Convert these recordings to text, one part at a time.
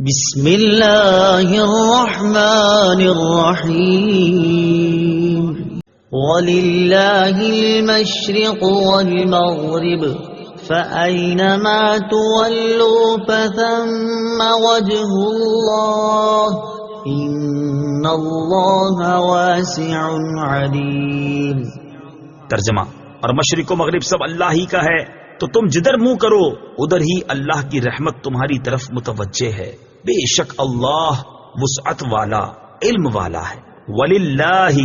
بسم اللہ الرحمن الرحیم وللہ المشرق والمغرب فأینما تولوا فثم وجہ اللہ ان اللہ واسع علیم۔ ترجمہ: اور مشرق و مغرب سب اللہ ہی کا ہے، تو تم جدھر منہ کرو ادھر ہی اللہ کی رحمت تمہاری طرف متوجہ ہے۔ بے شک اللہ وسعت والا، علم والا ہے۔ وللہ،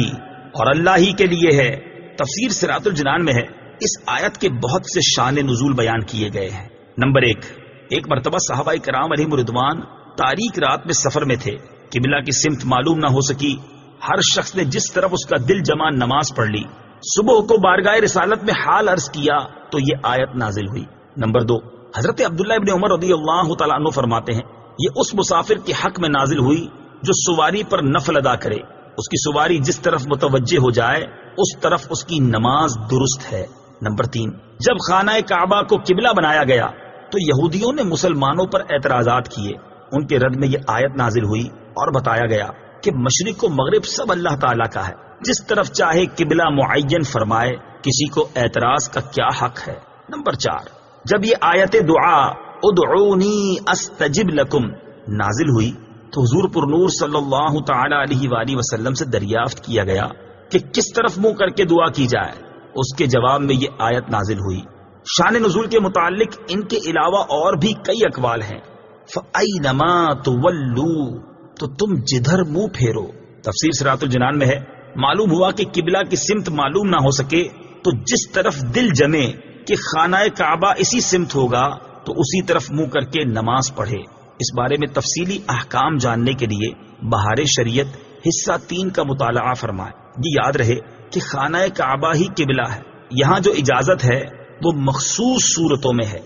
اور اللہ ہی کے لیے ہے۔ تفسیر صراط الجنان میں ہے، اس آیت کے بہت سے شان نزول بیان کیے گئے ہیں۔ نمبر ایک مرتبہ صحابہ کرام علیہم رضوان تاریک رات میں سفر میں تھے، قبلہ کی سمت معلوم نہ ہو سکی، ہر شخص نے جس طرف اس کا دل جمع نماز پڑھ لی۔ صبح کو بارگاہ رسالت میں حال عرض کیا تو یہ آیت نازل ہوئی۔ نمبر 2، حضرت عبداللہ ابن عمر رضی اللہ تعالیٰ عنہ فرماتے ہیں، یہ اس مسافر کے حق میں نازل ہوئی جو سواری پر نفل ادا کرے، اس کی سواری جس طرف متوجہ ہو جائے اس طرف اس کی نماز درست ہے۔ نمبر 3، جب خانہ کعبہ کو قبلہ بنایا گیا تو یہودیوں نے مسلمانوں پر اعتراضات کیے، ان کے رد میں یہ آیت نازل ہوئی اور بتایا گیا کہ مشرق و مغرب سب اللہ تعالیٰ کا ہے، جس طرف چاہے قبلہ معین فرمائے، کسی کو اعتراض کا کیا حق ہے۔ نمبر 4، جب یہ آیت دعا ادعونی استجب لکم نازل ہوئی تو حضور پر نور صلی اللہ تعالی علیہ وآلہ وسلم سے دریافت کیا گیا کہ کس طرف منہ کر کے دعا کی جائے۔ اس کے جواب میں یہ آیت نازل ہوئی۔ شان نزول کے متعلق ان کے علاوہ اور بھی کئی اقوال ہیں۔ فَأَيْنَمَا تُوَلُّوا، تو تم جدھر منہ پھیرو۔ تفسیر صراط الجنان میں ہے، معلوم ہوا کہ قبلہ کی سمت معلوم نہ ہو سکے تو جس طرف دل جمے کہ خانہ کعبہ اسی سمت ہوگا تو اسی طرف منہ کر کے نماز پڑھے۔ اس بارے میں تفصیلی احکام جاننے کے لیے بہار شریعت حصہ 3 کا مطالعہ فرمائے۔ یہ یاد رہے کہ خانہ کعبہ ہی قبلہ ہے، یہاں جو اجازت ہے وہ مخصوص صورتوں میں ہے۔